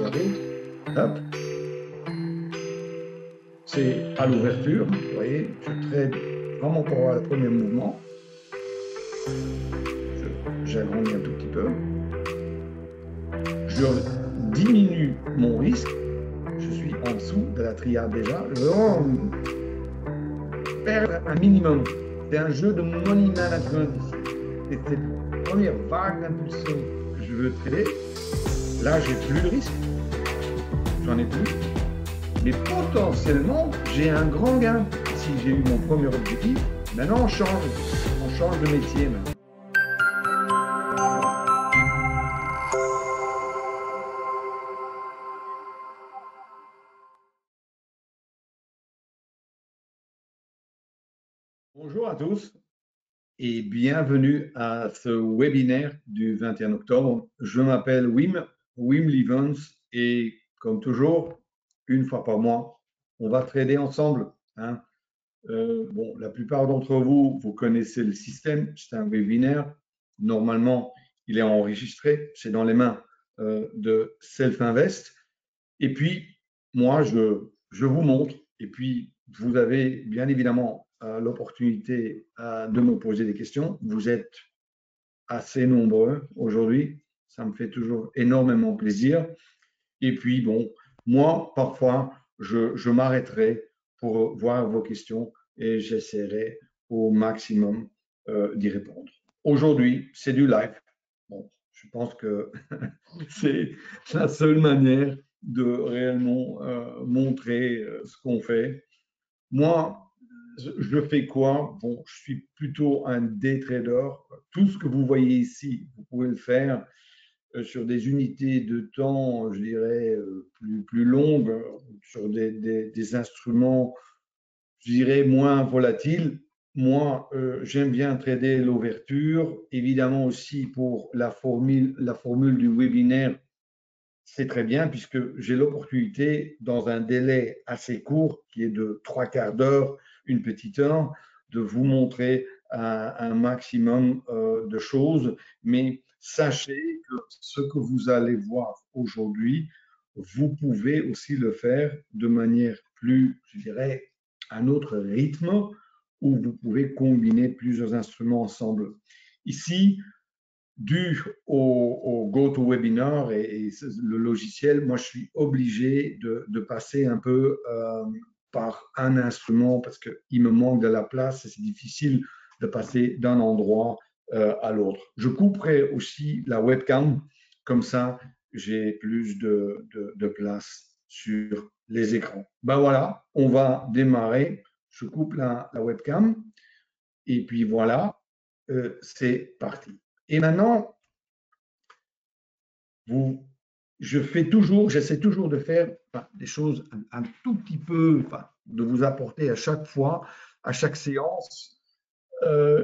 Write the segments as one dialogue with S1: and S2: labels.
S1: regardez, hop, c'est à l'ouverture, vous voyez, je trade vraiment pour avoir le premier mouvement. J'agrandis un tout petit peu. Je diminue mon risque. Je suis en dessous de la triade déjà. Je veux vraiment perdre un minimum. C'est un jeu de money management ici. C'est cette première vague d'impulsion que je veux trader. Là, j'ai plus de risque. J'en ai plus. Mais potentiellement, j'ai un grand gain. Si j'ai eu mon premier objectif, maintenant on change. On change de métier maintenant. Bonjour à tous et bienvenue à ce webinaire du 21 octobre. Je m'appelle Wim Levens et comme toujours, une fois par mois, on va trader ensemble. Hein. Bon, la plupart d'entre vous, vous connaissez le système, c'est un webinaire. Normalement, il est enregistré, c'est dans les mains de Self-Invest. Et puis, moi, je vous montre. Et puis, vous avez bien évidemment l'opportunité de me poser des questions. Vous êtes assez nombreux aujourd'hui. Ça me fait toujours énormément plaisir. Et puis, bon, moi, parfois, je m'arrêterai pour voir vos questions et j'essaierai au maximum d'y répondre. Aujourd'hui, c'est du live. Bon, je pense que c'est la seule manière de réellement montrer ce qu'on fait. Moi, je fais quoi? Bon, je suis plutôt un day trader. Tout ce que vous voyez ici, vous pouvez le faire sur des unités de temps, je dirais, plus longues, sur des instruments, je dirais, moins volatiles. Moi, j'aime bien trader l'ouverture. Évidemment aussi pour la formule du webinaire, c'est très bien puisque j'ai l'opportunité, dans un délai assez court, qui est de 3/4 d'heure, une petite heure, de vous montrer un maximum de choses. Mais sachez que ce que vous allez voir aujourd'hui, vous pouvez aussi le faire de manière plus, je dirais, un autre rythme, où vous pouvez combiner plusieurs instruments ensemble. Ici, dû au GoToWebinar et le logiciel, moi je suis obligé de passer un peu par un instrument parce qu'il me manque de la place et c'est difficile de passer d'un endroit à l'autre. Je couperai aussi la webcam, comme ça j'ai plus de place sur les écrans. Ben voilà, on va démarrer. Je coupe la webcam et puis voilà, c'est parti. Et maintenant, j'essaie toujours de faire des choses un tout petit peu, de vous apporter à chaque fois, à chaque séance,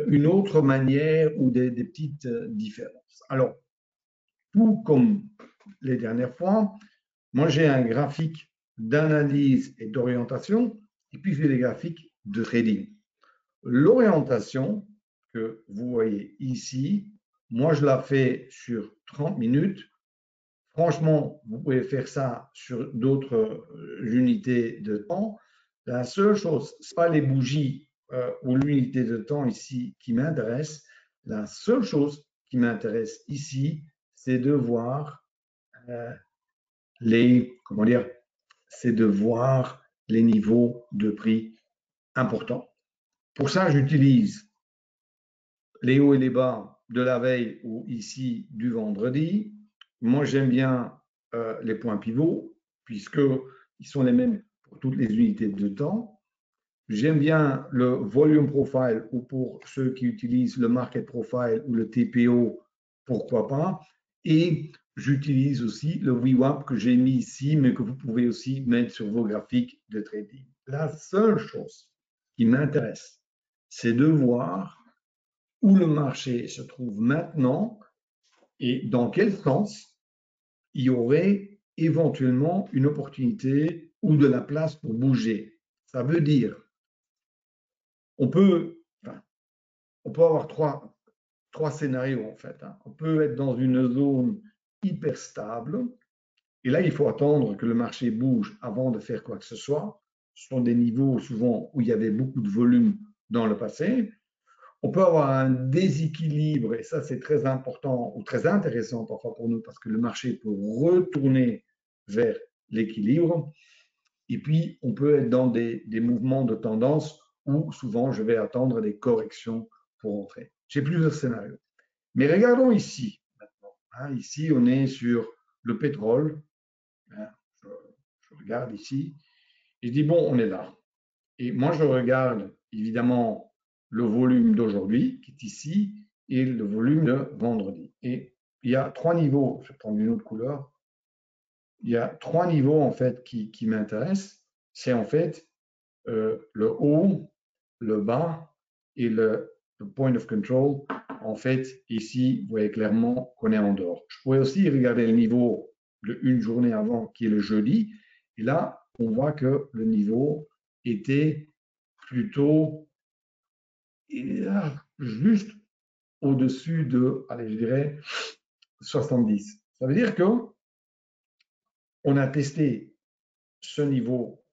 S1: une autre manière ou des petites différences. Alors, tout comme les dernières fois, moi j'ai un graphique d'analyse et d'orientation, et puis j'ai des graphiques de trading. L'orientation que vous voyez ici, moi je la fais sur 30 minutes. Franchement, vous pouvez faire ça sur d'autres unités de temps. La seule chose, ce n'est pas les bougies ou l'unité de temps ici qui m'intéresse. La seule chose qui m'intéresse ici, c'est de voir c'est de voir les niveaux de prix importants. Pour ça, j'utilise les hauts et les bas de la veille ou ici du vendredi. Moi, j'aime bien les points pivots, puisqu'ils sont les mêmes pour toutes les unités de temps. J'aime bien le volume profile, ou pour ceux qui utilisent le market profile ou le TPO, pourquoi pas. Et j'utilise aussi le VWAP que j'ai mis ici, mais que vous pouvez aussi mettre sur vos graphiques de trading. La seule chose qui m'intéresse, c'est de voir où le marché se trouve maintenant et dans quel sens il y aurait éventuellement une opportunité ou de la place pour bouger. Ça veut dire, on peut avoir trois scénarios en fait. On peut être dans une zone hyper stable Et là, il faut attendre que le marché bouge avant de faire quoi que ce soit. Ce sont des niveaux souvent où il y avait beaucoup de volume dans le passé. On peut avoir un déséquilibre, et ça c'est très important ou très intéressant parfois pour nous parce que le marché peut retourner vers l'équilibre. Et puis, on peut être dans des mouvements de tendance où souvent je vais attendre des corrections pour entrer. J'ai plusieurs scénarios. Mais regardons ici maintenant. Hein, ici, on est sur le pétrole. Hein, je regarde ici et je dis, bon, on est là. Et moi, je regarde évidemment le volume d'aujourd'hui qui est ici et le volume de vendredi. Et il y a trois niveaux, je vais prendre une autre couleur, il y a trois niveaux en fait qui m'intéressent. C'est en fait le haut, le bas et le point of control. En fait, ici, vous voyez clairement qu'on est en dehors. Je pourrais aussi regarder le niveau de une journée avant, qui est le jeudi. Et là, on voit que le niveau était plutôt juste au-dessus de, allez, je dirais, 70. Ça veut dire qu'on a testé ce niveau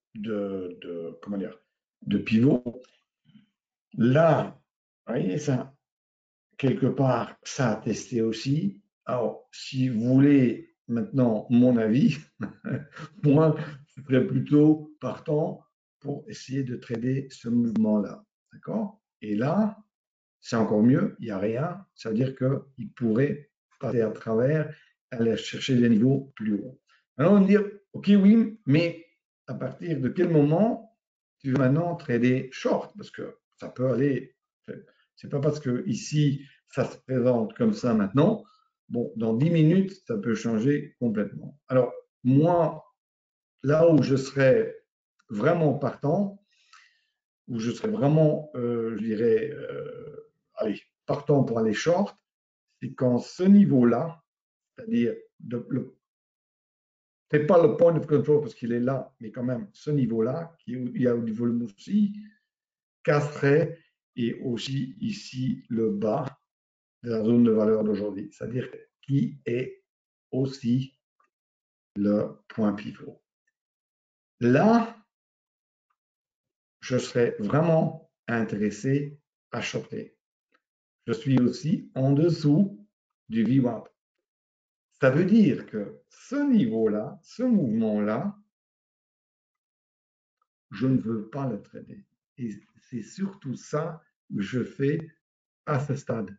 S1: comment dire, de pivot. Là, vous voyez ça, quelque part, ça a testé aussi. Alors, si vous voulez maintenant mon avis, moi, je serais plutôt partant pour essayer de trader ce mouvement-là. D'accord? Et là, c'est encore mieux, il n'y a rien. Ça veut dire qu'il pourrait passer à travers, aller chercher des niveaux plus hauts. Alors, on va me dire, OK, oui, mais à partir de quel moment tu veux maintenant trader short? Parce que ça peut aller. C'est pas parce que ici, ça se présente comme ça maintenant. Bon, dans 10 minutes, ça peut changer complètement. Alors, moi, là où je serais vraiment partant, où je serais vraiment, je dirais, allez, partant pour aller short, c'est quand ce niveau-là, c'est-à-dire, peut-être pas le point of control parce qu'il est là, mais quand même ce niveau-là, il y a du volume aussi, casserait et aussi ici le bas de la zone de valeur d'aujourd'hui, c'est-à-dire qui est aussi le point pivot. Là, je serais vraiment intéressé à shorter. Je suis aussi en dessous du VWAP. Ça veut dire que ce niveau-là, ce mouvement-là, je ne veux pas le trader. Et c'est surtout ça que je fais à ce stade.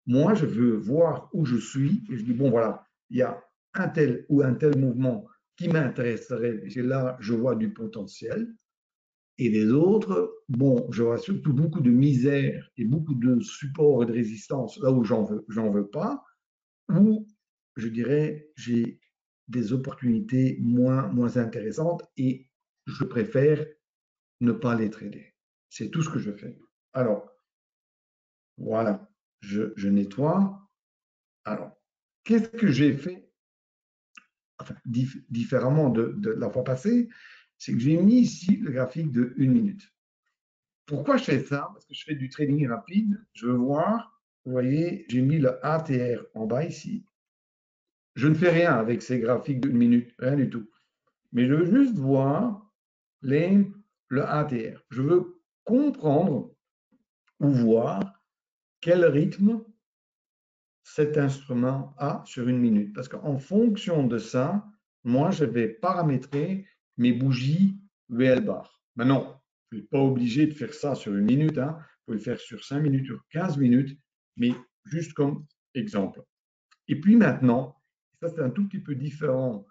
S1: Moi, je veux voir où je suis et je dis, bon, voilà, il y a un tel ou un tel mouvement qui m'intéresserait. Et là, je vois du potentiel. Et les autres, bon, je vois surtout beaucoup de misère et beaucoup de support et de résistance là où j'en veux pas, ou je dirais, j'ai des opportunités moins intéressantes et je préfère ne pas les trader. C'est tout ce que je fais. Alors, voilà, je nettoie. Alors, qu'est-ce que j'ai fait enfin, différemment de la fois passée? C'est que j'ai mis ici le graphique de 1 minute. Pourquoi je fais ça? Parce que je fais du trading rapide. Je veux voir, vous voyez, j'ai mis le ATR en bas ici. Je ne fais rien avec ces graphiques de 1 minute, rien du tout. Mais je veux juste voir le ATR. Je veux comprendre ou voir quel rythme cet instrument a sur 1 minute. Parce qu'en fonction de ça, moi, je vais paramétrer mes bougies VL bar. Maintenant, je ne suis pas obligé de faire ça sur 1 minute. Hein. Vous pouvez le faire sur 5 minutes, sur 15 minutes, mais juste comme exemple. Et puis maintenant, ça c'est un tout petit peu différent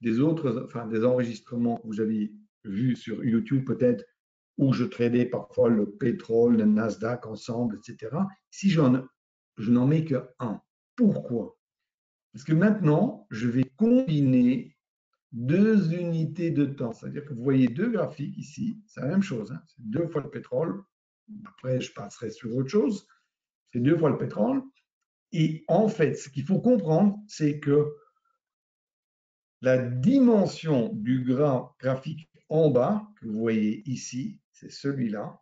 S1: des autres, enfin des enregistrements que vous avez vus sur YouTube peut-être, où je tradais parfois le pétrole, le Nasdaq ensemble, etc. Ici, je n'en mets que un. Pourquoi? Parce que maintenant, je vais combiner deux unités de temps. C'est-à-dire que vous voyez deux graphiques ici, c'est la même chose. Hein, c'est 2 fois le pétrole. Après, je passerai sur autre chose. C'est 2 fois le pétrole. Et en fait, ce qu'il faut comprendre, c'est que la dimension du graphique en bas, que vous voyez ici, c'est celui-là,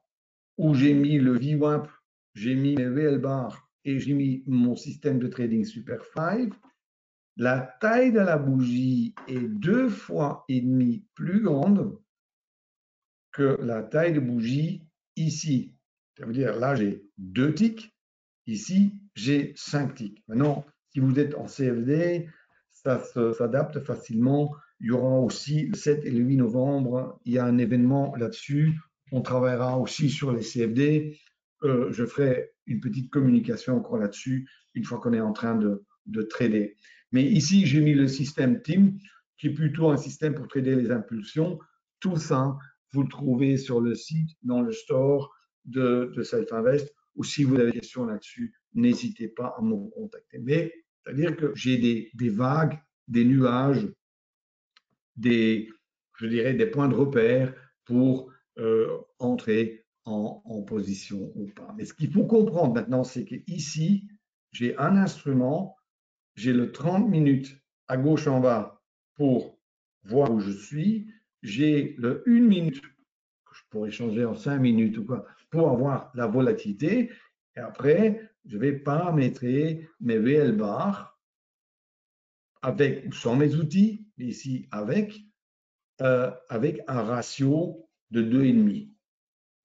S1: où j'ai mis le VWAP, j'ai mis mes VL bar et j'ai mis mon système de trading Super 5. la taille de la bougie est 2,5 fois plus grande que la taille de bougie ici. Ça veut dire, là, j'ai 2 ticks. Ici, j'ai 5 ticks. Maintenant, si vous êtes en CFD, ça s'adapte facilement. Il y aura aussi le 7 et le 8 novembre, il y a un événement là-dessus. On travaillera aussi sur les CFD. Je ferai une petite communication encore là-dessus une fois qu'on est en train de trader. Mais ici, j'ai mis le système TIM, qui est plutôt un système pour trader les impulsions. Tout ça, vous le trouvez sur le site, dans le store de Self-Invest, ou si vous avez des questions là-dessus, n'hésitez pas à me contacter. Mais c'est-à-dire que j'ai des vagues, des nuages, je dirais, des points de repère pour entrer en position ou pas. Mais ce qu'il faut comprendre maintenant, c'est qu'ici, j'ai un instrument, j'ai le 30 minutes à gauche en bas pour voir où je suis, j'ai le 1 minute que je pourrais changer en 5 minutes ou quoi, pour avoir la volatilité. Et après, je vais paramétrer mes VL bars avec ou sans mes outils, ici avec un ratio de 2,5.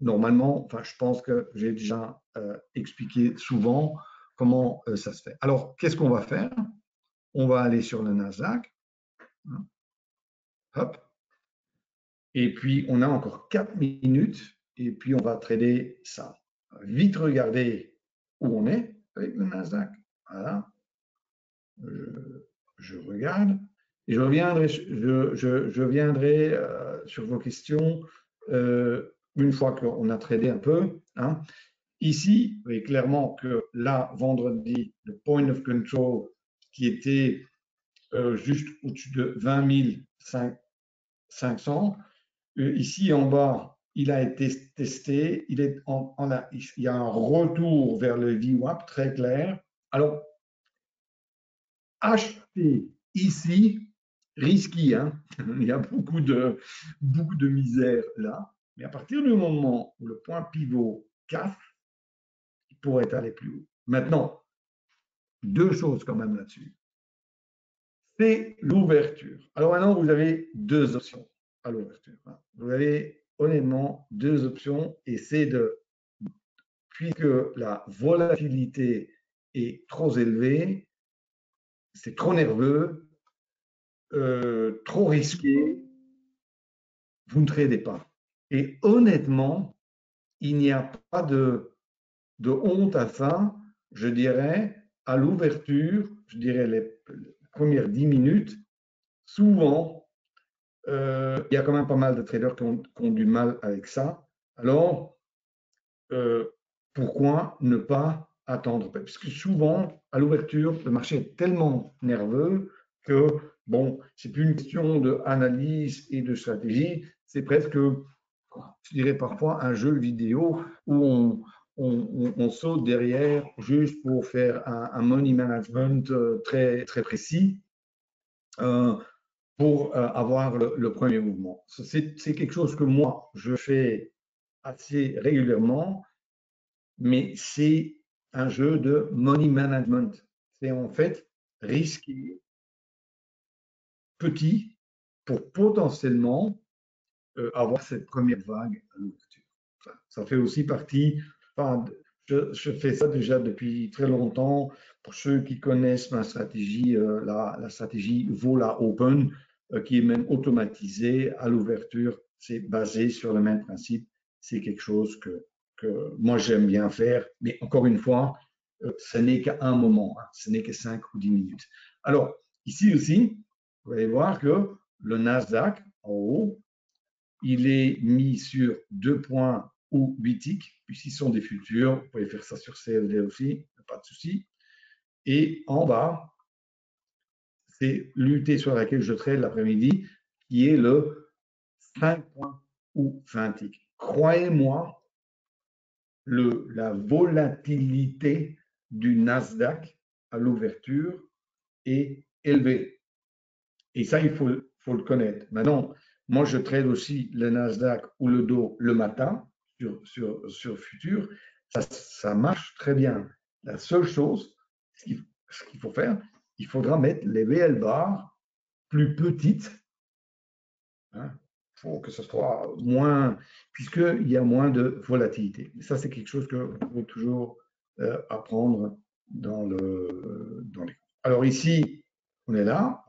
S1: Normalement, enfin, je pense que j'ai déjà expliqué souvent comment ça se fait. Alors, qu'est-ce qu'on va faire? On va aller sur le Nasdaq. Hop. Et puis, on a encore 4 minutes. Et puis, on va trader ça. Vite regarder où on est avec le Nasdaq. Voilà. Je regarde. Et je reviendrai sur vos questions une fois qu'on a tradé un peu. Hein. Ici, vous voyez clairement que là, vendredi, le point of control qui était juste au-dessus de 20 500, ici en bas, il a été testé, il y a un retour vers le VWAP très clair. Alors, acheter ici, risqué, hein. Il y a beaucoup de misère là, mais à partir du moment où le point pivot casse, il pourrait aller plus haut. Maintenant, deux choses quand même là-dessus. C'est l'ouverture. Alors maintenant, vous avez deux options à l'ouverture. Vous avez honnêtement deux options et c'est puisque la volatilité est trop élevée, c'est trop nerveux, trop risqué, vous ne tradez pas. Et honnêtement, il n'y a pas de honte à ça, je dirais, à l'ouverture, je dirais les premières 10 minutes, souvent, il y a quand même pas mal de traders qui ont du mal avec ça. Alors, pourquoi ne pas attendre? Parce que souvent, à l'ouverture, le marché est tellement nerveux que, bon, c'est plus une question d'analyse et de stratégie, c'est presque, je dirais parfois, un jeu vidéo où on saute derrière juste pour faire un money management très, très précis pour avoir le premier mouvement. C'est quelque chose que moi, je fais assez régulièrement, mais c'est un jeu de money management. C'est en fait risquer petit pour potentiellement avoir cette première vague à l'ouverture. Ça fait aussi partie, enfin, je fais ça déjà depuis très longtemps. Pour ceux qui connaissent ma stratégie, la stratégie Vola Open, qui est même automatisée à l'ouverture, c'est basé sur le même principe. C'est quelque chose que moi j'aime bien faire, mais encore une fois, ce n'est qu'à un moment, hein, ce n'est que 5 ou 10 minutes. Alors, ici aussi, vous allez voir que le Nasdaq, en haut, il est mis sur 2 points ou 8 ticks, puisqu'ils sont des futurs. Vous pouvez faire ça sur CFD aussi, pas de souci. Et en bas, c'est l'unité sur laquelle je trade l'après-midi, qui est le 5 points ou 20 ticks. Croyez-moi, la volatilité du Nasdaq à l'ouverture est élevée. Et ça, il faut le connaître. Maintenant, moi, je trade aussi le Nasdaq ou le Dow le matin sur futur. Ça marche très bien. La seule chose, ce qu'il faut faire, il faudra mettre les VL bars plus petites. Il faut que ce soit moins, puisqu'il y a moins de volatilité. Et ça, c'est quelque chose que vous pouvez toujours apprendre dans les. Alors ici, on est là,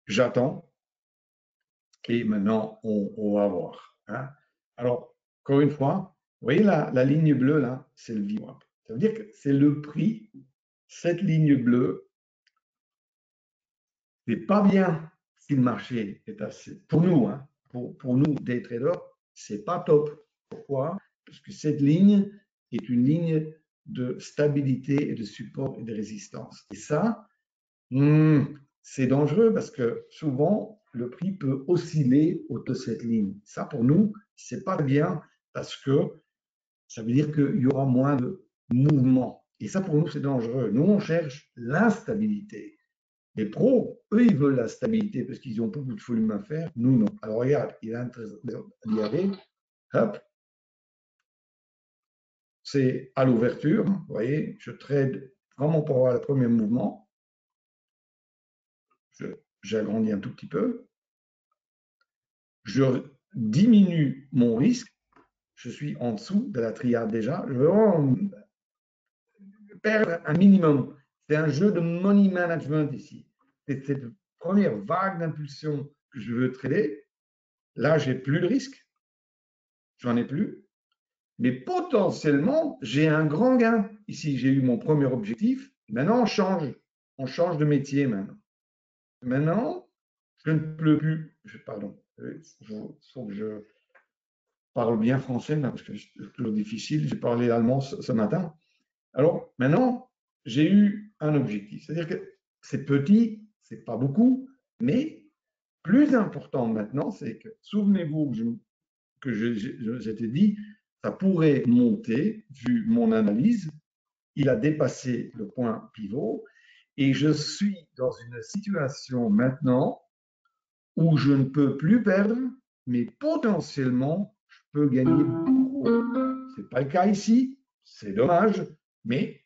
S1: j'attends, et maintenant, on va voir. Alors, encore une fois, vous voyez la ligne bleue, là, c'est le VWAP. Ça veut dire que c'est le prix, cette ligne bleue, c'est pas bien si le marché est assez. Pour nous, pour nous, des traders, c'est pas top. Pourquoi? Parce que cette ligne est une ligne de stabilité et de support et de résistance. Et ça, c'est dangereux parce que souvent, le prix peut osciller autour de cette ligne. Ça, pour nous, c'est pas bien parce que ça veut dire qu'il y aura moins de mouvement. Et ça, pour nous, c'est dangereux. Nous, on cherche l'instabilité. Les pros, eux, ils veulent la stabilité parce qu'ils ont beaucoup de volume à faire. Nous, non. Alors, regarde, il est intéressant d'y aller. Hop. C'est à l'ouverture. Vous voyez, je trade vraiment pour avoir le premier mouvement. J'agrandis un tout petit peu. Je diminue mon risque. Je suis en dessous de la triade déjà. Je veux vraiment perdre un minimum. C'est un jeu de money management ici. C'est cette première vague d'impulsion que je veux trader. Là, j'ai plus de risque. J'en ai plus. Mais potentiellement, j'ai un grand gain. Ici, j'ai eu mon premier objectif. Maintenant, on change. On change de métier maintenant. Maintenant, je ne peux plus. Pardon. Il faut que je parle bien français, parce que c'est toujours difficile. J'ai parlé allemand ce matin. Alors, maintenant, j'ai eu un objectif. C'est-à-dire que c'est petit, c'est pas beaucoup, mais plus important maintenant, c'est que, souvenez-vous que j'étais dit, ça pourrait monter, vu mon analyse, il a dépassé le point pivot, et je suis dans une situation maintenant où je ne peux plus perdre, mais potentiellement, je peux gagner beaucoup. Ce n'est pas le cas ici, c'est dommage, mais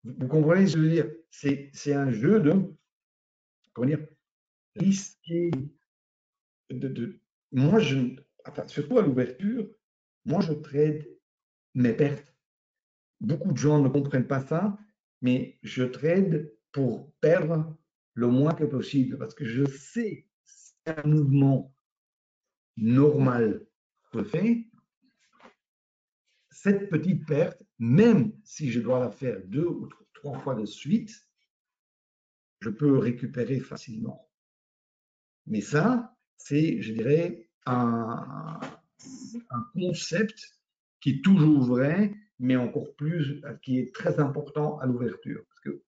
S1: vous comprenez ce que je veux dire? C'est un jeu de, comment dire, risqué. Moi, surtout à l'ouverture, moi, je trade mes pertes. Beaucoup de gens ne comprennent pas ça, mais je trade pour perdre le moins que possible parce que je sais si un mouvement normal se fait, cette petite perte, même si je dois la faire 2 ou 3 fois de suite, je peux récupérer facilement. Mais ça, c'est, je dirais, un concept qui est toujours vrai, mais encore plus, qui est très important à l'ouverture. Parce que,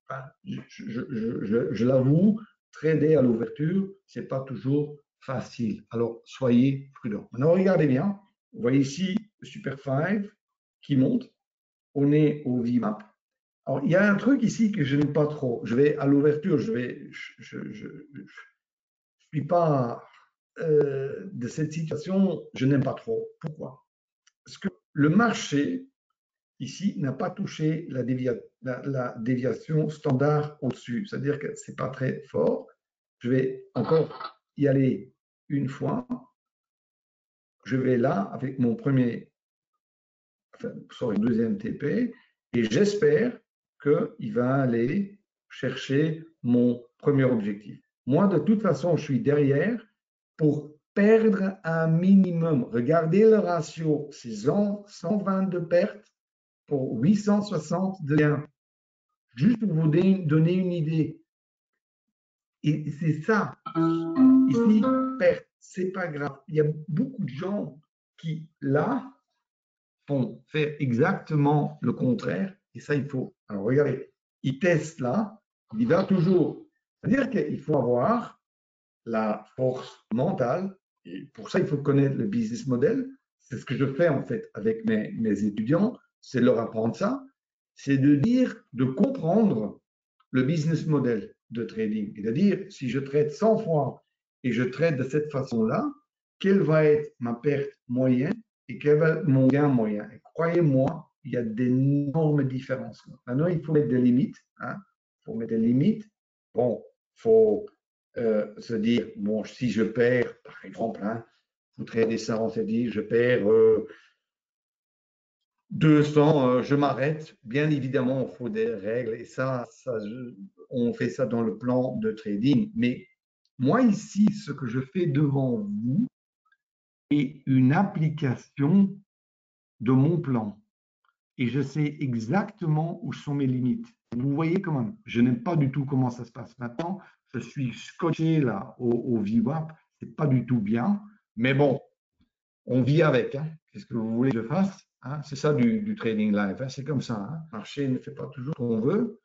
S1: je l'avoue, trader à l'ouverture, ce n'est pas toujours facile. Alors, soyez prudents. Maintenant, regardez bien. Vous voyez ici le Super 5 qui monte. On est au VMAP. Alors, il y a un truc ici que je n'aime pas trop. Je vais à l'ouverture, je ne suis pas de cette situation, je n'aime pas trop. Pourquoi? Parce que le marché, ici, n'a pas touché la déviation standard au-dessus. C'est-à-dire que ce n'est pas très fort. Je vais encore y aller une fois. Je vais là avec mon deuxième TP et j'espère qu'il va aller chercher mon premier objectif. Moi, de toute façon, je suis derrière pour perdre un minimum. Regardez le ratio, c'est 120 de pertes pour 860 de gains. Juste pour vous donner une idée. Et c'est ça. Ici, perte, c'est pas grave. Il y a beaucoup de gens qui, là, vont faire exactement le contraire. Et ça, il faut. Alors, regardez, il teste là, il va toujours. C'est-à-dire qu'il faut avoir la force mentale. Et pour ça, il faut connaître le business model. C'est ce que je fais en fait avec mes étudiants, c'est leur apprendre ça. C'est de dire, de comprendre le business model de trading. Et de dire, si je trade 100 fois et je trade de cette façon-là, quelle va être ma perte moyenne et quel va être mon gain moyen. Et croyez-moi, il y a d'énormes différences. Maintenant, il faut mettre des limites. Il faut mettre des limites Bon, il faut se dire, bon, si je perds, par exemple, hein, vous tradez ça, on se dit, je perds 200, je m'arrête. Bien évidemment, il faut des règles et on fait ça dans le plan de trading. Mais moi, ici, ce que je fais devant vous est une application de mon plan. Et je sais exactement où sont mes limites. Vous voyez quand même, je n'aime pas du tout comment ça se passe maintenant. Je suis scotché là au VWAP, c'est pas du tout bien. Mais bon, on vit avec. Hein. Qu'est-ce que vous voulez que je fasse? Hein? C'est ça du trading live. Hein? C'est comme ça. Hein? Le marché ne fait pas toujours ce qu'on veut.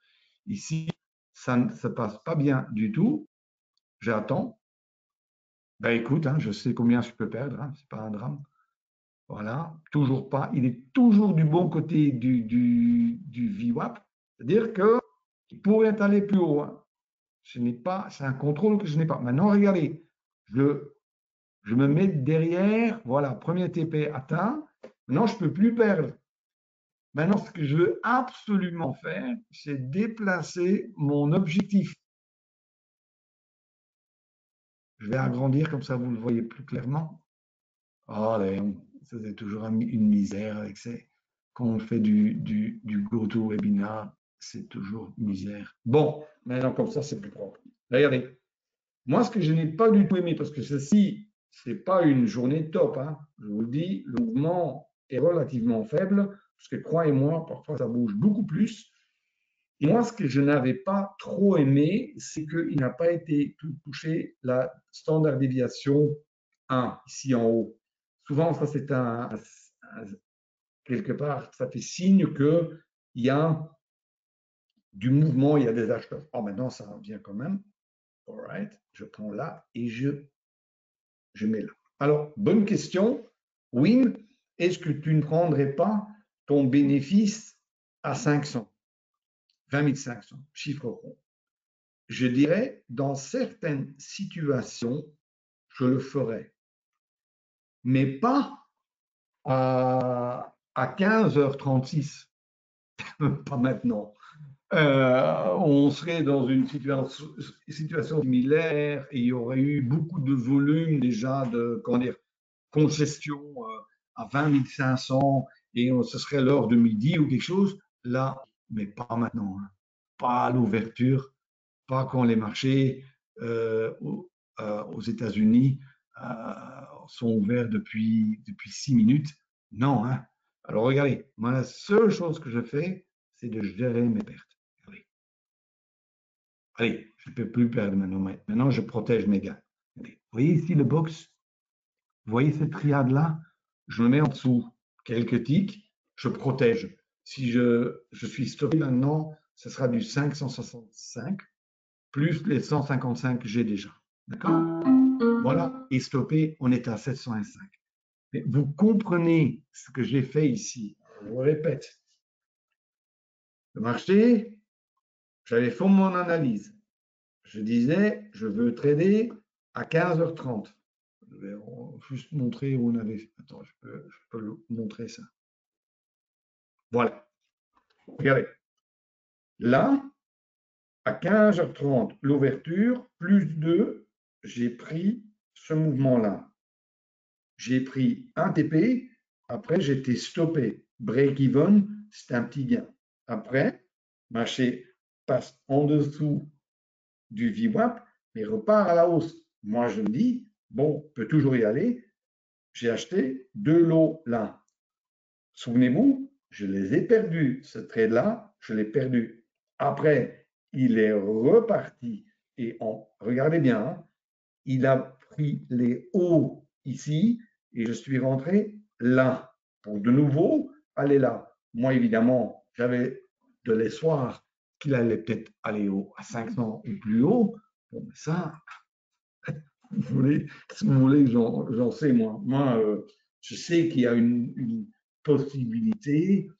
S1: Ici, ça ne se passe pas bien du tout. J'attends. Ben écoute, hein, je sais combien je peux perdre. Hein? C'est pas un drame. Voilà, toujours pas. Il est toujours du bon côté du VWAP. C'est-à-dire qu'il pourrait aller plus haut. Hein. C'est un contrôle que je n'ai pas. Maintenant, regardez, je me mets derrière. Voilà, premier TP atteint. Maintenant, je ne peux plus perdre. Maintenant, ce que je veux absolument faire, c'est déplacer mon objectif. Je vais agrandir, comme ça vous le voyez plus clairement. Oh, ça c'est toujours une misère avec quand on fait du GoToWebinar, c'est toujours misère. Bon, maintenant comme ça c'est plus propre. Regardez, moi ce que je n'ai pas du tout aimé, parce que ceci, c'est pas une journée top, hein, je vous le dis, le mouvement est relativement faible, parce que croyez-moi, parfois ça bouge beaucoup plus. Et moi, ce que je n'avais pas trop aimé, c'est qu'il n'a pas été touché la standard déviation 1, ici en haut. Souvent, ça, c'est quelque part, ça fait signe qu'il y a du mouvement, il y a des acheteurs. Oh, maintenant, ça vient quand même. All right, je prends là et je mets là. Alors, bonne question. Wim, est-ce que tu ne prendrais pas ton bénéfice à 500, 20 500, chiffre rond? Je dirais, dans certaines situations, je le ferai, mais pas à 15h36, pas maintenant. On serait dans une situation similaire et il y aurait eu beaucoup de volume déjà de congestion à 20 500 et ce serait l'heure de midi ou quelque chose. Là, mais pas maintenant, hein. Pas à l'ouverture, pas quand les marchés aux États-Unis sont ouverts depuis 6 minutes. Non, hein. Alors regardez, moi la seule chose que je fais, c'est de gérer mes pertes. Allez, je ne peux plus perdre maintenant. Maintenant, je protège mes gains. Vous voyez ici le box? Vous voyez cette triade-là? Je me mets en dessous quelques ticks, je protège. Si je suis stoppé maintenant, ce sera du 565 plus les 155 que j'ai déjà. D'accord? Voilà, et stoppé, on est à 705. Mais vous comprenez ce que j'ai fait ici. Je vous répète. Le marché, j'avais fait mon analyse. Je disais, je veux trader à 15h30. Je vais juste montrer où on avait. Attends, je peux montrer ça. Voilà. Regardez. Là, à 15h30, l'ouverture, plus 2, j'ai pris ce mouvement-là. J'ai pris un TP, après j'étais stoppé. Break-even, c'est un petit gain. Après, marché passe en dessous du VWAP, mais repart à la hausse. Moi, je me dis, bon, on peut toujours y aller. J'ai acheté 2 lots là. Souvenez-vous, je les ai perdus. Ce trade-là, je l'ai perdu. Après, il est reparti. Et regardez bien, hein, il a pris les hauts ici et je suis rentré là. Pour de nouveau aller là. Moi, évidemment, j'avais de l'espoir qu'il allait peut-être aller à 500 ou plus haut. Bon, mais ça, si vous voulez, j'en sais, moi. Moi, je sais qu'il y a une possibilité.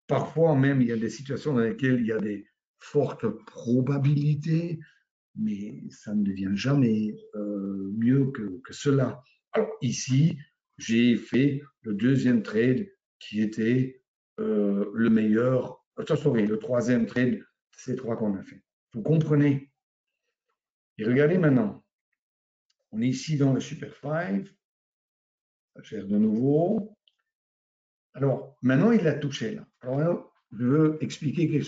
S1: Parfois même, il y a des situations dans lesquelles il y a des fortes probabilités, mais ça ne devient jamais mieux que cela. Alors ici, j'ai fait le deuxième trade qui était le meilleur, sorry, le troisième trade, ces trois qu'on a fait. Vous comprenez? Et regardez maintenant, on est ici dans le Super 5, ça gère de nouveau. Alors, maintenant, il a touché là. Alors, je veux expliquer quelque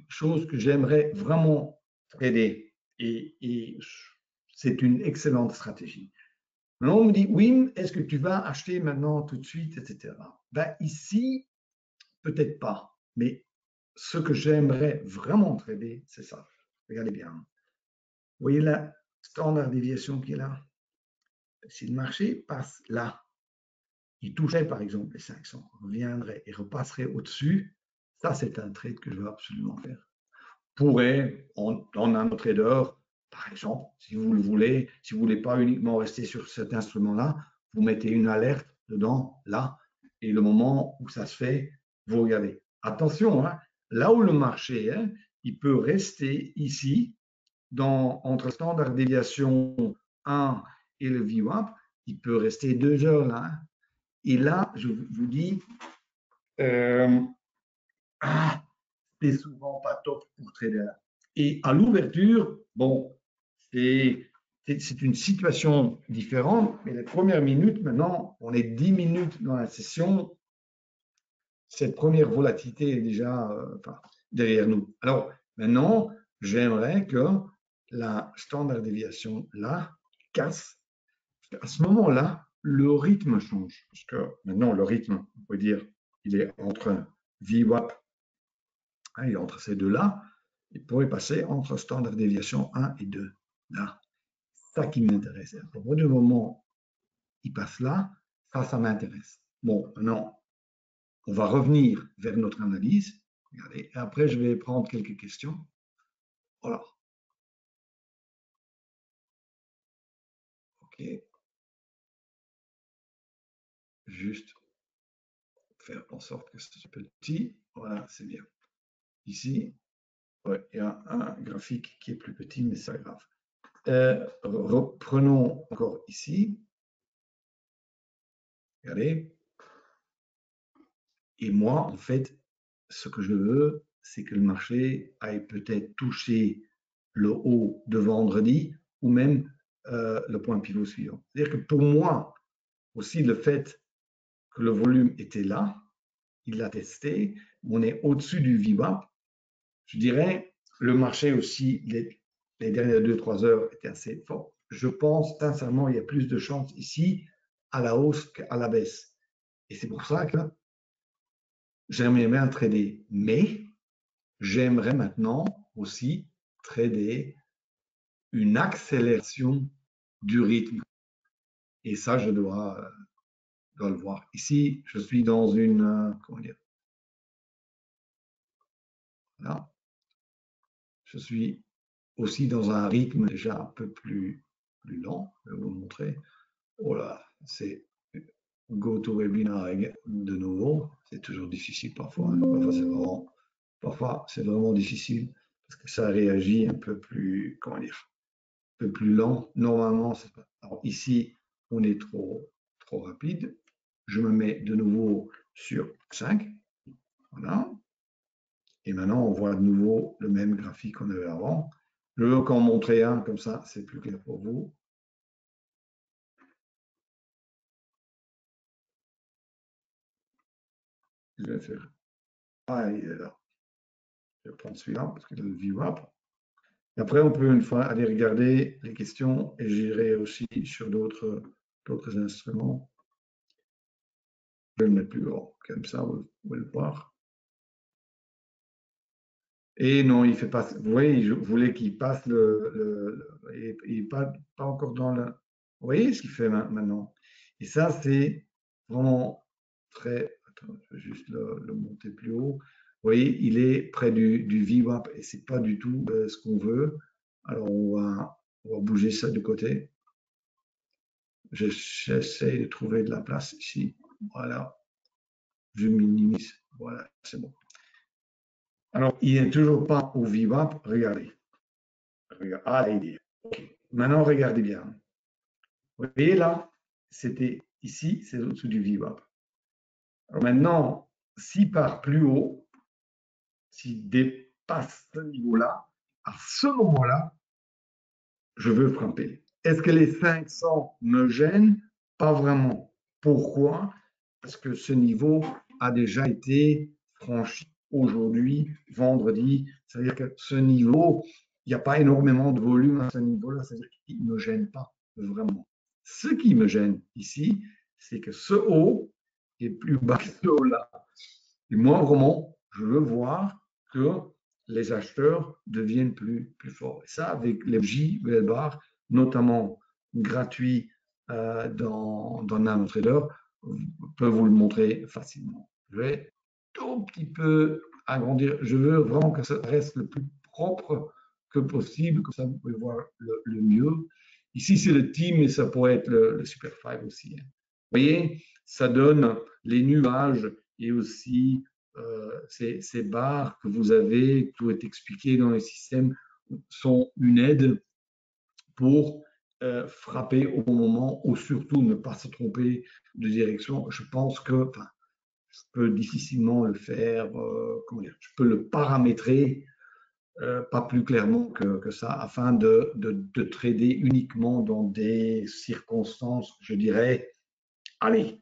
S1: chose que j'aimerais vraiment aider. Et c'est une excellente stratégie. Maintenant, on me dit, oui, est-ce que tu vas acheter maintenant tout de suite, etc. Ben, ici, peut-être pas. Mais ce que j'aimerais vraiment trader, c'est ça. Regardez bien. Vous voyez la standard déviation qui est là? Si le marché passe là, il toucherait par exemple les 500, reviendrait et repasserait au-dessus, ça c'est un trade que je veux absolument faire. Pourrait, en un trader, par exemple, si vous le voulez, si vous ne voulez pas uniquement rester sur cet instrument-là, vous mettez une alerte dedans, là, et le moment où ça se fait, vous regardez. Attention, hein, là où le marché, hein, il peut rester ici, entre standard déviation 1 et le VWAP, il peut rester 2 heures là. Hein. Et là, je vous dis, c'est souvent pas top pour trader. Et à l'ouverture, bon, c'est une situation différente, mais les premières minutes, maintenant, on est 10 minutes dans la session, cette première volatilité est déjà derrière nous. Alors, maintenant, j'aimerais que la standard déviation là casse. À ce moment-là, le rythme change. Parce que maintenant, le rythme, on peut dire, il est entre VWAP, il est entre ces deux-là. Il pourrait passer entre standard déviation 1 et 2. Là, ça qui m'intéresse. À partir du moment il passe là, ça m'intéresse. Bon, maintenant, on va revenir vers notre analyse. Regardez, et après, je vais prendre quelques questions. Voilà. OK. Juste faire en sorte que ce soit petit. Voilà, c'est bien. Ici, ouais, il y a un graphique qui est plus petit, mais c'est pas grave. Reprenons encore ici. Regardez. Et moi, en fait, ce que je veux, c'est que le marché aille peut-être toucher le haut de vendredi ou même le point pivot suivant. C'est-à-dire que pour moi, aussi le fait que le volume était là, il l'a testé, on est au-dessus du VWAP, je dirais, le marché aussi, les dernières 2-3 heures étaient assez forts. Je pense sincèrement il y a plus de chances ici à la hausse qu'à la baisse. Et c'est pour ça que j'aimerais bien trader. Mais j'aimerais maintenant aussi trader une accélération du rythme. Et ça, je dois le voir. Ici, je suis dans une, comment dire, là, je suis aussi dans un rythme déjà un peu plus lent. Je vais vous montrer. Oh là, c'est go to webinar de nouveau. C'est toujours difficile parfois. Hein. Parfois, c'est vraiment difficile parce que ça réagit un peu plus, comment dire, un peu plus lent. Normalement, c'est pas. Alors ici, on est trop rapide. Je me mets de nouveau sur 5. Voilà. Et maintenant, on voit de nouveau le même graphique qu'on avait avant. Je veux encore montrer un, comme ça, c'est plus clair pour vous. Je vais faire. Ah, il est là. Je vais prendre celui-là parce qu'il a le VWAP. Et après, on peut une fois aller regarder les questions et j'irai aussi sur d'autres instruments. Je vais le mettre plus grand, comme ça, vous pouvez le voir. Et non, il fait pas. Vous voyez, je voulais qu'il passe il n'est pas encore dans le. Vous voyez ce qu'il fait maintenant. Et ça, c'est vraiment très. Attends, je vais juste le monter plus haut. Vous voyez, il est près du VWAP et c'est pas du tout ce qu'on veut. Alors, on va bouger ça de côté. J'essaie de trouver de la place ici. Voilà. Je minimise. Voilà, c'est bon. Alors, il n'est toujours pas au VWAP. Regardez. Ah, il est. OK. Maintenant, regardez bien. Vous voyez là, c'était ici, c'est au-dessus du VWAP. Alors maintenant, s'il part plus haut, s'il dépasse ce niveau-là, à ce moment-là, je veux frapper. Est-ce que les 500 me gênent? Pas vraiment. Pourquoi? Parce que ce niveau a déjà été franchi aujourd'hui, vendredi. C'est-à-dire que ce niveau, il n'y a pas énormément de volume à ce niveau-là. C'est-à-dire qu'il ne me gêne pas vraiment. Ce qui me gêne ici, c'est que ce haut est plus bas que ce haut-là. Et moi, vraiment, je veux voir que les acheteurs deviennent plus forts. Et ça, avec les J-Bar, notamment gratuits dans NanoTrader, peut vous le montrer facilement. Je vais tout petit peu agrandir. Je veux vraiment que ça reste le plus propre que possible, comme ça vous pouvez voir le mieux. Ici, c'est le team, mais ça pourrait être le Super 5 aussi. Vous voyez, ça donne les nuages et aussi ces barres que vous avez, tout est expliqué dans les systèmes, sont une aide pour frapper au bon moment ou surtout ne pas se tromper de direction. Je pense que je peux difficilement le faire, comment dire, je peux le paramétrer pas plus clairement que ça afin de trader uniquement dans des circonstances, je dirais, allez,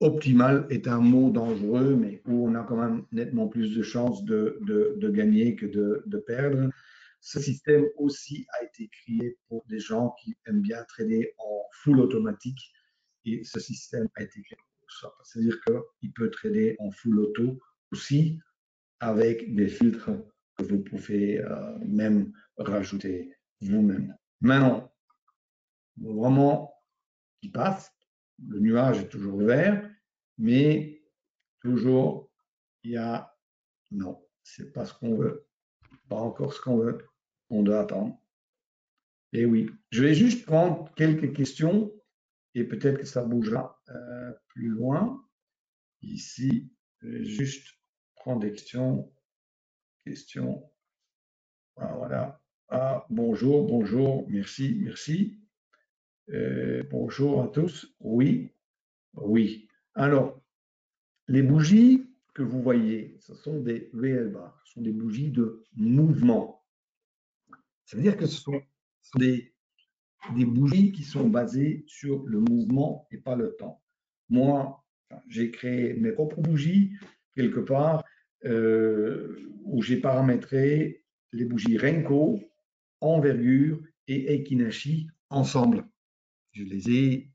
S1: optimal est un mot dangereux, mais où on a quand même nettement plus de chances de gagner que de perdre. Ce système aussi a été créé pour des gens qui aiment bien trader en full automatique et ce système a été créé pour ça. C'est-à-dire qu'il peut trader en full auto aussi avec des filtres que vous pouvez même rajouter vous-même. Maintenant, vraiment, qui passe, le nuage est toujours vert, mais toujours, il y a non, c'est pas ce qu'on veut, pas encore ce qu'on veut, on doit attendre. Et oui, je vais juste prendre quelques questions et peut-être que ça bougera plus loin. Ici, je vais juste prendre des questions. Ah, voilà. Ah, bonjour, bonjour, merci, merci. Bonjour à tous. Oui, oui. Alors, les bougies que vous voyez, ce sont des VLBAR, ce sont des bougies de mouvement. Ça veut dire que ce sont des bougies qui sont basées sur le mouvement et pas le temps. Moi, j'ai créé mes propres bougies quelque part où j'ai paramétré les bougies Renko, envergure et Ekinashi ensemble. Je les ai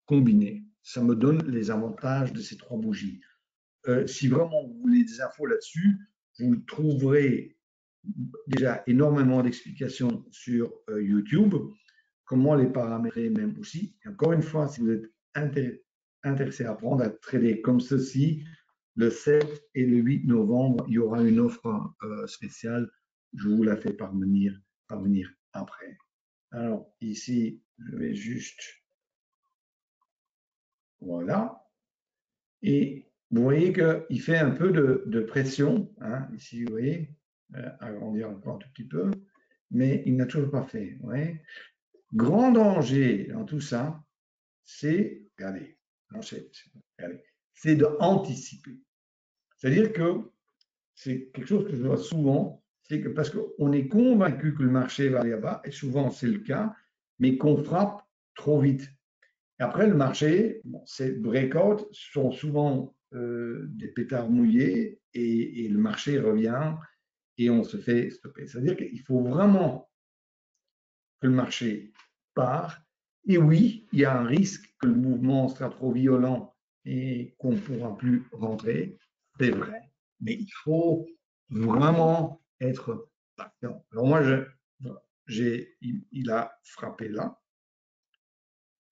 S1: combinées. Ça me donne les avantages de ces trois bougies. Si vraiment vous voulez des infos là-dessus, vous trouverez déjà énormément d'explications sur YouTube, comment les paramétrer même aussi. Et encore une fois, si vous êtes intéressé à apprendre à trader comme ceci, le 7 et le 8 novembre, il y aura une offre spéciale. Je vous la fais parvenir après. Alors ici, je vais juste, voilà. Et vous voyez qu'il fait un peu de pression. Hein, ici, vous voyez, agrandir encore un tout petit peu, mais il n'a toujours pas fait. Ouais. Grand danger dans tout ça, c'est, regardez, c'est d'anticiper. C'est-à-dire que c'est quelque chose que je vois souvent, c'est que parce qu'on est convaincu que le marché va aller là-bas, et souvent c'est le cas, mais qu'on frappe trop vite. Et après, le marché, bon, ces breakouts sont souvent des pétards mouillés et le marché revient et on se fait stopper. C'est-à-dire qu'il faut vraiment que le marché part. Et oui, il y a un risque que le mouvement sera trop violent et qu'on ne pourra plus rentrer. C'est vrai. Mais il faut vraiment être patient. Alors moi, il a frappé là.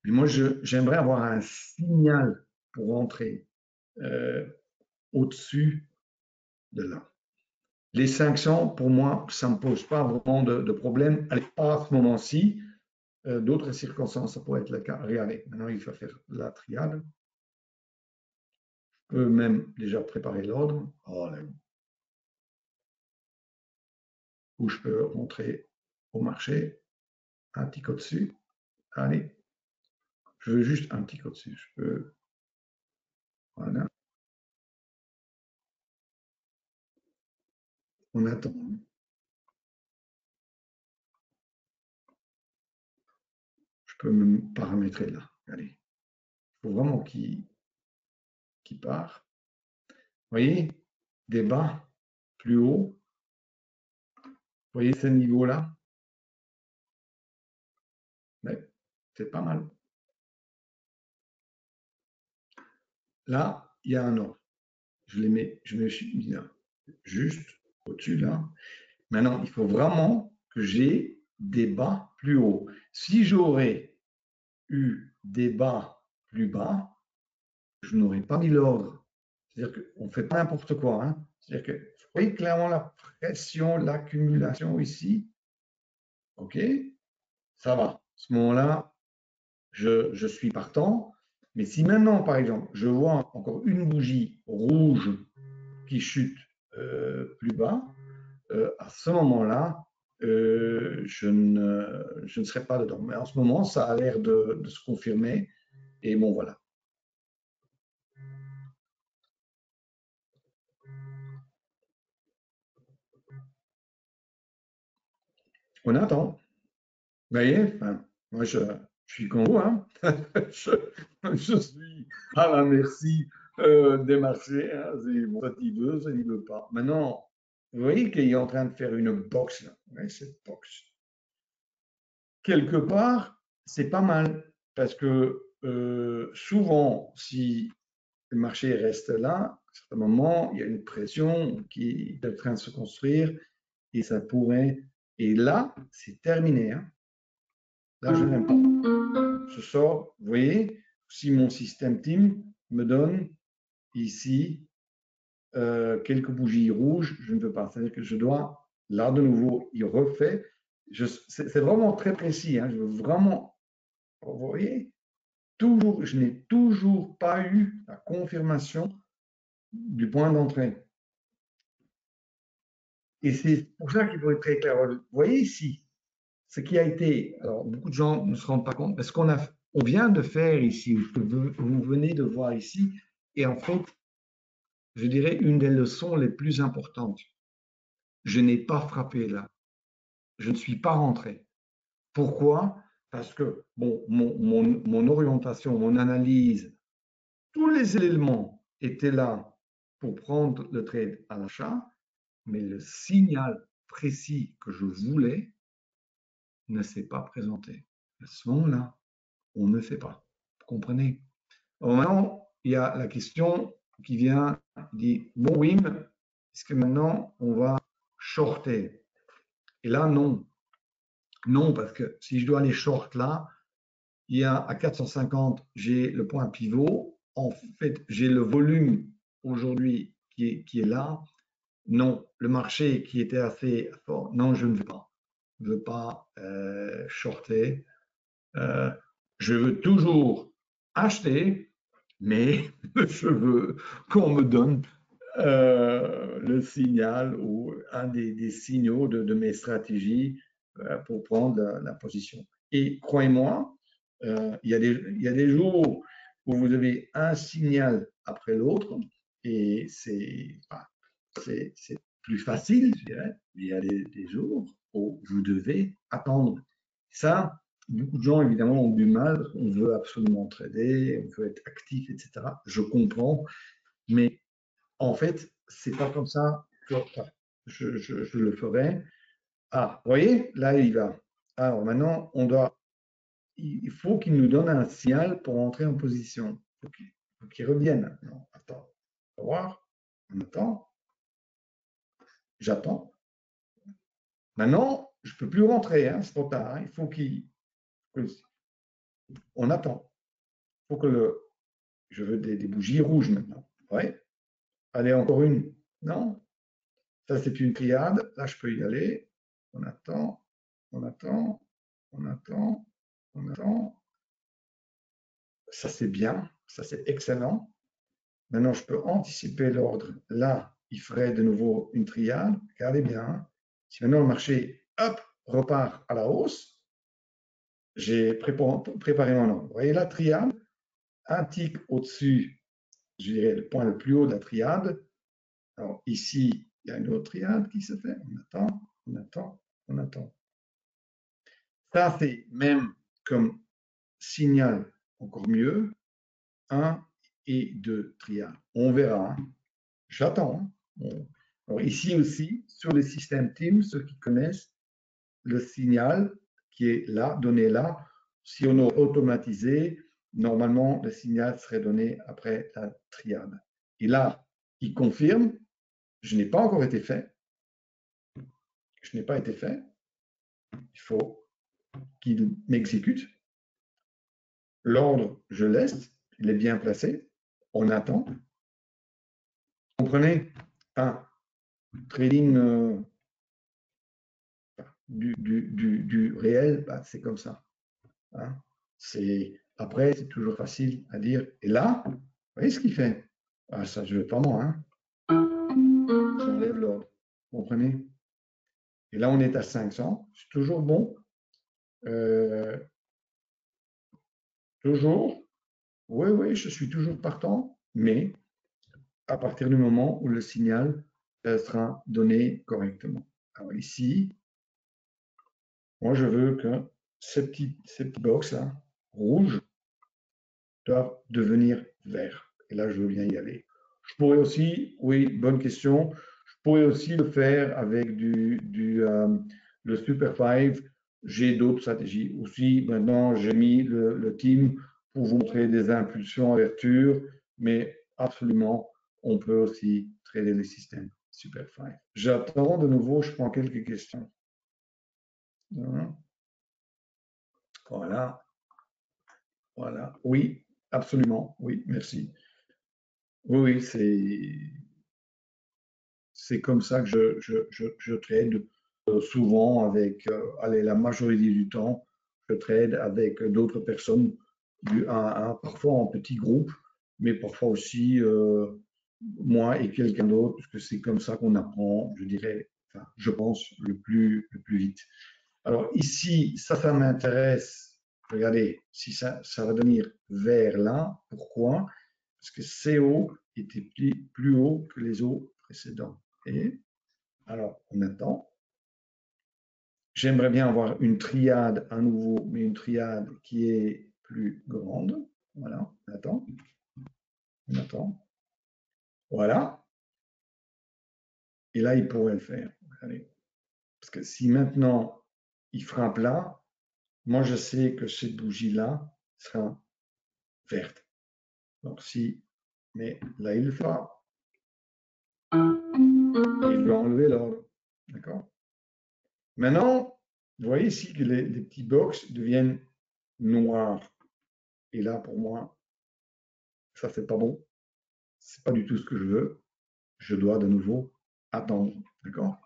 S1: Mais moi, j'aimerais avoir un signal pour rentrer au-dessus de là. Les 500, pour moi, ça ne me pose pas vraiment de problème. Allez, pas à ce moment-ci. D'autres circonstances, ça pourrait être le cas. Regardez, maintenant, il faut faire la triade. Je peux même déjà préparer l'ordre. Oh, où je peux rentrer au marché. Un tick au-dessus. Allez, je veux juste un tick au-dessus. Je peux. Voilà. On attend. peux me paramétrer là. Allez, il faut vraiment qu'il part. Vous voyez, des bas plus haut. Vous voyez ce niveau-là? C'est pas mal. Là, il y a un ordre. Je me suis mis là, juste au-dessus là. Maintenant, il faut vraiment que j'ai des bas plus hauts. Si j'aurais eu des bas plus bas, je n'aurais pas mis l'ordre. C'est-à-dire qu'on ne fait pas n'importe quoi. Hein. C'est-à-dire que vous voyez clairement la pression, l'accumulation ici. OK, ça va. À ce moment-là, je suis partant. Mais si maintenant, par exemple, je vois encore une bougie rouge qui chute plus bas, à ce moment-là, je ne serai pas dedans. Mais en ce moment, ça a l'air de se confirmer. Et bon, voilà. On attend. Vous voyez, enfin, moi, je suis comme vous. Hein. je suis à la merci des marchés. Hein. Soit il veut, soit il ne veut pas. Maintenant, vous voyez qu'il est en train de faire une box. Là. Vous voyez, cette box. Quelque part, c'est pas mal. Parce que souvent, si le marché reste là, à un certain moment, il y a une pression qui est en train de se construire et ça pourrait. Et là, c'est terminé. Hein. Là, je n'aime pas. Je sors, vous voyez, si mon système team me donne ici quelques bougies rouges, je ne veux pas. C'est-à-dire que je dois, là de nouveau, il refait. C'est vraiment très précis. Hein. Je veux vraiment, vous voyez, toujours, je n'ai toujours pas eu la confirmation du point d'entrée. Et c'est pour ça qu'il faut être très clair. Vous voyez ici, ce qui a été, alors beaucoup de gens ne se rendent pas compte, mais ce on vient de faire ici, ce que vous venez de voir ici, et en fait, je dirais une des leçons les plus importantes. Je n'ai pas frappé là. Je ne suis pas rentré. Pourquoi? Parce que bon, mon orientation, mon analyse, tous les éléments étaient là pour prendre le trade à l'achat, mais le signal précis que je voulais ne s'est pas présenté. À ce moment-là, on ne fait pas. Vous comprenez? Alors maintenant, il y a la question qui vient, dit, bon Wim, est-ce que maintenant on va shorter? Et là, non. Non, parce que si je dois aller short là, il y a à 450, j'ai le point pivot. En fait, j'ai le volume aujourd'hui qui est là. Non, le marché qui était assez fort. Non, je ne veux pas. Je ne veux pas shorter. Je veux toujours acheter, mais je veux qu'on me donne le signal ou un des signaux de mes stratégies pour prendre la position. Et croyez-moi, il y a des jours où vous avez un signal après l'autre et c'est plus facile, je dirais. Mais il y a des jours où vous devez attendre. Ça, beaucoup de gens, évidemment, ont du mal. On veut absolument trader, on veut être actif, etc. Je comprends. Mais en fait, c'est pas comme ça que je le ferai. Ah, vous voyez, là, il va. Alors maintenant, il faut qu'il nous donne un signal pour entrer en position. Il faut qu'il revienne. Non, attends, on va voir. On attend. J'attends. Maintenant, je ne peux plus rentrer, hein, c'est trop tard. Hein. Il faut on attend. Il faut que je veux des bougies rouges maintenant. Ouais. Allez, encore une. Non. Ça, c'est une triade. Là, je peux y aller. On attend. On attend. On attend. On attend. Ça, c'est bien. Ça, c'est excellent. Maintenant, je peux anticiper l'ordre. Là, il ferait de nouveau une triade. Regardez bien. Hein. Si maintenant le marché, hop, repart à la hausse, j'ai préparé mon ordre. Vous voyez la triade, un tic au-dessus, je dirais le point le plus haut de la triade. Alors ici, il y a une autre triade qui se fait. On attend, on attend, on attend. Ça, c'est même comme signal, encore mieux, 1 et 2 triades. On verra. Hein. J'attends. Hein. Alors ici aussi, sur les systèmes Teams, ceux qui connaissent, le signal qui est là, donné là, si on a automatisé, normalement, le signal serait donné après la triade. Et là, il confirme, je n'ai pas encore été fait. Je n'ai pas été fait. Il faut qu'il m'exécute. L'ordre, je laisse. Il est bien placé. On attend. Vous comprenez? Trading du réel, bah, c'est comme ça. Hein. Après, c'est toujours facile à dire. Et là, vous voyez ce qu'il fait? Ah, ça, je ne veux pas moi. Hein. J'enlève l'ordre. Vous comprenez? Et là, on est à 500. C'est toujours bon. Toujours. Oui, oui, je suis toujours partant. Mais à partir du moment où le signal sera donné correctement. Alors ici, moi, je veux que ces petits box-là, rouges, doivent devenir verts. Et là, je veux bien y aller. Je pourrais aussi, oui, bonne question, je pourrais aussi le faire avec le Super 5. J'ai d'autres stratégies. Aussi, maintenant, j'ai mis le team pour vous montrer des impulsions, ouverture, mais absolument, on peut aussi trader les systèmes Super 5. J'attends de nouveau, je prends quelques questions. Voilà. Voilà. Oui, absolument. Oui, merci. Oui, c'est comme ça que je trade souvent avec, allez, la majorité du temps, je trade avec d'autres personnes, parfois en petits groupes, mais parfois aussi moi et quelqu'un d'autre, parce que c'est comme ça qu'on apprend, je dirais, enfin, je pense, le plus vite. Alors ici, ça m'intéresse. Regardez, si ça va devenir vert là, pourquoi? Parce que CO était plus haut que les eaux précédents. Et alors, on attend. J'aimerais bien avoir une triade à nouveau, mais une triade qui est plus grande. Voilà, on attend. On attend. Voilà. Et là, il pourrait le faire. Regardez. Parce que si maintenant, il frappe là, moi, je sais que cette bougie-là sera verte. Donc, si, mais là, il le fera. Il doit enlever l'ordre. D'accord? Maintenant, vous voyez ici que les petits box deviennent noirs. Et là, pour moi, ça, c'est pas bon. C'est pas du tout ce que je veux. Je dois de nouveau attendre. D'accord?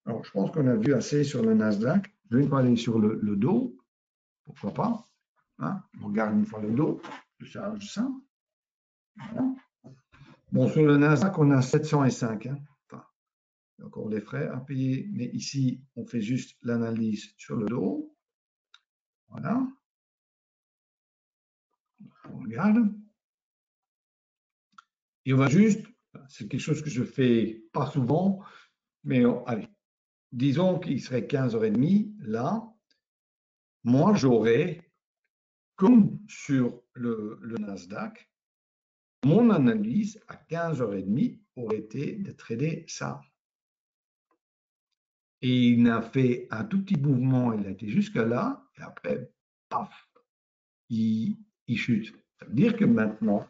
S1: Alors, je pense qu'on a vu assez sur le Nasdaq. Je vais pas aller sur le dos. Pourquoi pas? Hein? On regarde une fois le dos. Je charge ça. Voilà. Bon, sur le Nasdaq, on a 705. Hein? Enfin, il y a encore des frais à payer. Mais ici, on fait juste l'analyse sur le dos. Voilà. On regarde. Et on va juste, c'est quelque chose que je fais pas souvent, mais allez, disons qu'il serait 15h30, là, moi j'aurais, comme sur le Nasdaq, mon analyse à 15h30 aurait été de trader ça. Et il a fait un tout petit mouvement, il a été jusqu'à là, et après, paf, il chute. Ça veut dire que maintenant,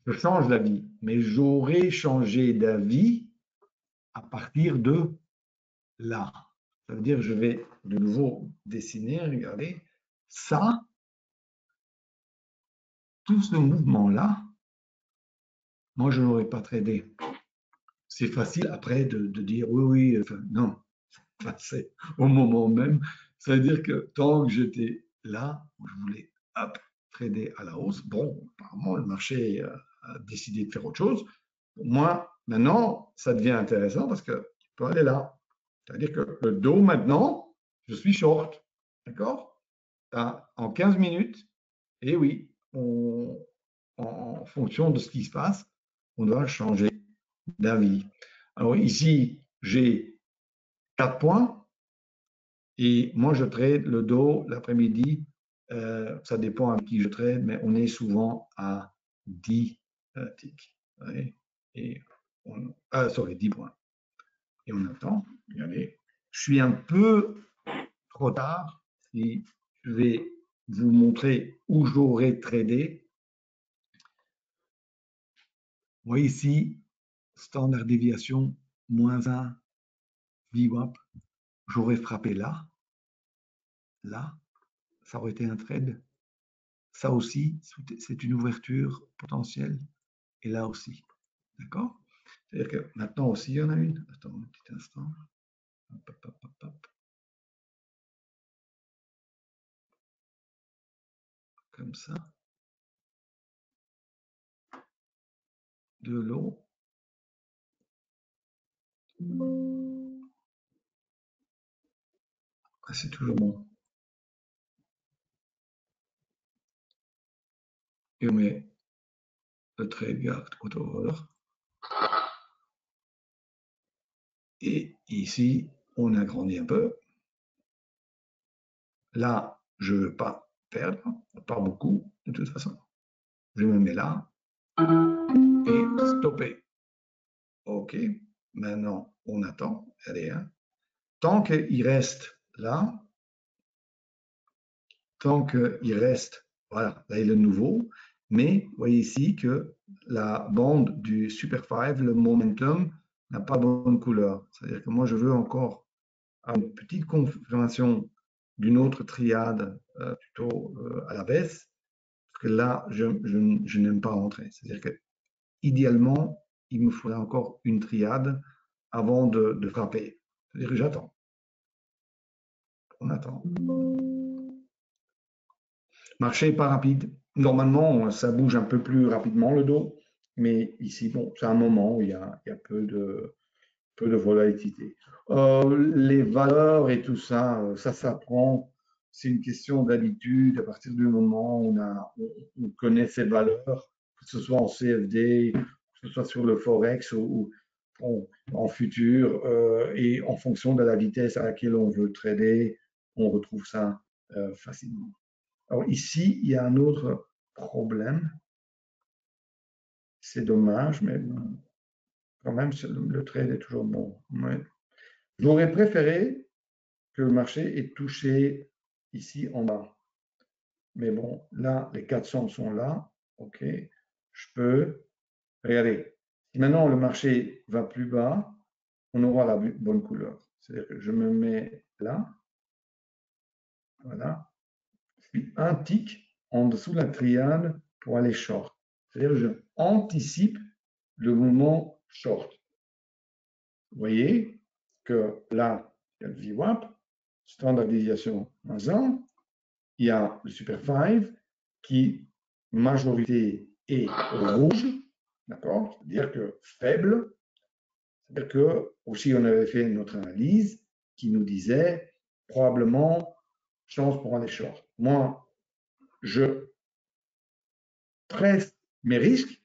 S1: je change d'avis, mais j'aurais changé d'avis à partir de là. Ça veut dire que je vais de nouveau dessiner, regardez, ça, tout ce mouvement-là, moi, je n'aurais pas tradé. C'est facile après de dire oui, enfin, non, c'est au moment même. Ça veut dire que tant que j'étais là, je voulais hop, trader à la hausse. Bon, apparemment, le marché a décidé de faire autre chose. Pour moi, maintenant, ça devient intéressant parce que je peux aller là. C'est-à-dire que le dos, maintenant, je suis short. D'accord? En 15 minutes, et oui, en fonction de ce qui se passe, on doit changer d'avis. Alors ici, j'ai 4 points et moi je trade le dos l'après-midi Ça dépend à qui je trade, mais on est souvent à 10 ticks. Et 10 points. Et on attend. Regardez, je suis un peu trop tard. Si je vais vous montrer où j'aurais tradé. Vous voyez ici, standard déviation, -1, VWAP. J'aurais frappé là. Là, ça aurait été un trade. Ça aussi, c'est une ouverture potentielle. Et là aussi. D'accord? C'est-à-dire que maintenant aussi, il y en a une. Attends un petit instant. Hop, hop, hop, hop, hop. Comme ça. De l'eau. Ah, c'est toujours bon. Et on met le trade guard autour. Et ici, on agrandit un peu. Là, je ne veux pas perdre, pas beaucoup, de toute façon. Je me mets là et stopper. OK. Maintenant, on attend. Allez, hein. Tant qu'il reste là, tant qu'il reste, voilà, là il est nouveau, mais vous voyez ici que la bande du Super 5, le momentum, n'a pas bonne couleur. C'est-à-dire que moi, je veux encore une petite confirmation d'une autre triade plutôt à la baisse, parce que là, je n'aime pas rentrer. C'est-à-dire que idéalement, il me faudrait encore une triade avant de frapper. C'est-à-dire que j'attends. On attend. Marché pas rapide. Normalement, ça bouge un peu plus rapidement le dos, mais ici, bon, c'est un moment où il y a peu de volatilité. Les valeurs et tout ça, ça s'apprend. C'est une question d'habitude. À partir du moment où on connaît ces valeurs, que ce soit en CFD, que ce soit sur le Forex ou en futur, et en fonction de la vitesse à laquelle on veut trader, on retrouve ça facilement. Alors ici, il y a un autre problème. C'est dommage, mais bon, quand même, le trade est toujours bon. Ouais. J'aurais préféré que le marché ait touché ici en bas. Mais bon, là, les 400 sont là. OK. Je peux. Regardez. Si maintenant le marché va plus bas, on aura la bonne couleur. C'est-à-dire que je me mets là. Voilà. Je suis un tick en dessous de la triade pour aller short. C'est-à-dire que je anticipe le mouvement short. Vous voyez que là, il y a le VWAP, standardisation -1, il y a le Super 5 qui, majorité, est rouge, d'accord? C'est-à-dire que faible, c'est-à-dire que aussi on avait fait notre analyse qui nous disait probablement chance pour aller short. Moi, je presse mes risques,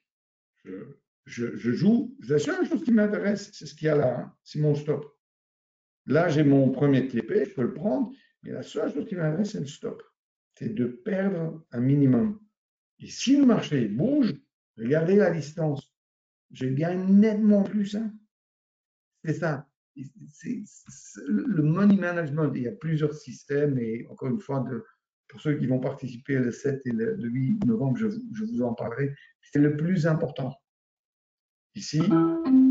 S1: je joue, la seule chose qui m'intéresse, c'est ce qu'il y a là, hein, c'est mon stop. Là, j'ai mon premier TP, je peux le prendre, mais la seule chose qui m'intéresse, c'est le stop. C'est de perdre un minimum. Et si le marché bouge, regardez la distance. Je gagne nettement plus. Hein. C'est ça. Le money management, il y a plusieurs systèmes et encore une fois, pour ceux qui vont participer le 7 et le 8 novembre, je vous en parlerai. C'est le plus important. Ici,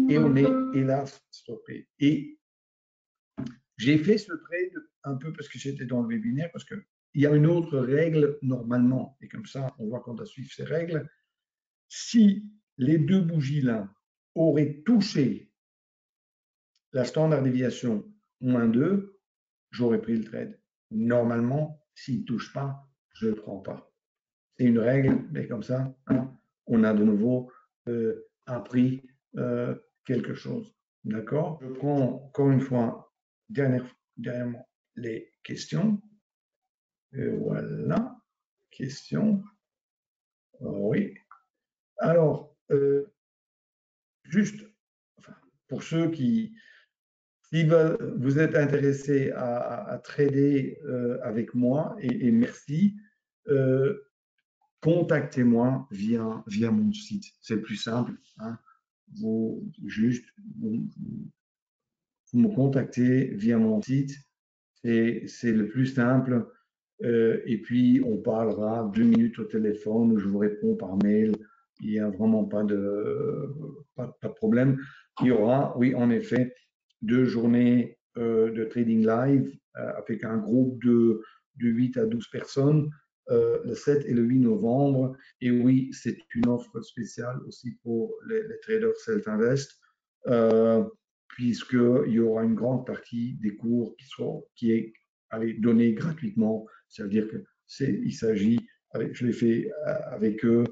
S1: et on est hélas stoppé. Et j'ai fait ce trade un peu parce que j'étais dans le webinaire, parce qu'il y a une autre règle normalement, et comme ça, on voit qu'on doit suivre ces règles. Si les deux bougies-là auraient touché la standard déviation -2, j'aurais pris le trade. Normalement, s'il ne touche pas, je ne le prends pas. C'est une règle, mais comme ça, hein, on a de nouveau appris quelque chose. D'accord? Je prends encore une fois, dernièrement, les questions. Et voilà, question. Oui. Alors, juste, enfin, pour ceux qui, si vous êtes intéressés à trader avec moi, et merci, contactez-moi via mon site. C'est le plus simple. Hein. Vous me contactez via mon site. C'est le plus simple. Et puis, on parlera 2 minutes au téléphone, je vous réponds par mail. Il n'y a vraiment pas de problème. Il y aura, oui, en effet, 2 journées de trading live avec un groupe de 8 à 12 personnes, le 7 et le 8 novembre. Et oui, c'est une offre spéciale aussi pour les traders self-invest, puisqu'il y aura une grande partie des cours qui est donnée gratuitement. Ça veut dire qu'il s'agit, je l'ai fait avec eux,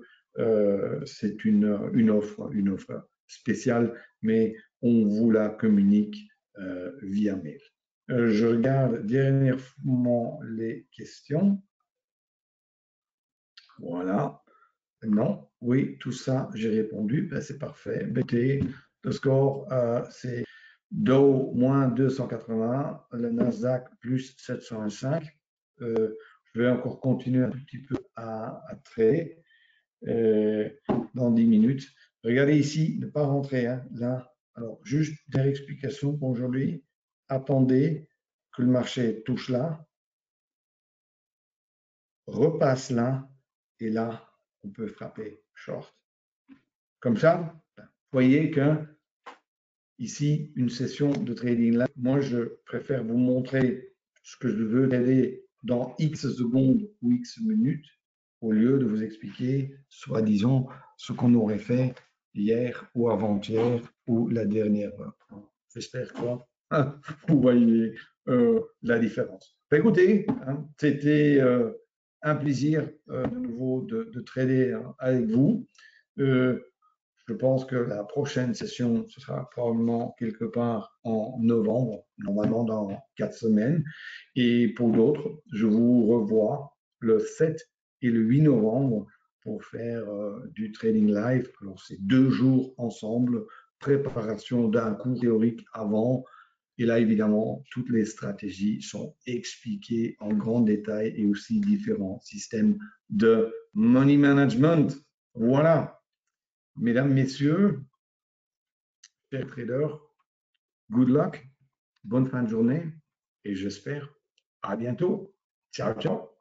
S1: c'est une offre spéciale, mais on vous la communique via mail. Je regarde dernièrement les questions. Voilà. Non, oui, tout ça, j'ai répondu. Ben, c'est parfait. BT, le score, c'est Dow moins 280, le Nasdaq plus 705. Je vais encore continuer un petit peu à trader dans 10 minutes. Regardez ici, ne pas rentrer hein, là. Alors, juste des explications pour aujourd'hui. Attendez que le marché touche là, repasse là, et là, on peut frapper short. Comme ça, vous voyez que ici, une session de trading là, moi, je préfère vous montrer ce que je veux trader dans X secondes ou X minutes au lieu de vous expliquer, soi-disant, ce qu'on aurait fait hier ou avant-hier ou la dernière heure. J'espère que vous voyez la différence. Écoutez, hein, c'était un plaisir de nouveau de trader hein, avec vous. Je pense que la prochaine session, ce sera probablement quelque part en novembre, normalement dans 4 semaines. Et pour d'autres, je vous revois le 7 et le 8 novembre pour faire du trading live. Alors, c'est 2 jours ensemble, préparation d'un cours théorique avant. Et là, évidemment, toutes les stratégies sont expliquées en grand détail et aussi différents systèmes de money management. Voilà. Mesdames, Messieurs, chers traders, good luck, bonne fin de journée et j'espère à bientôt. Ciao, ciao.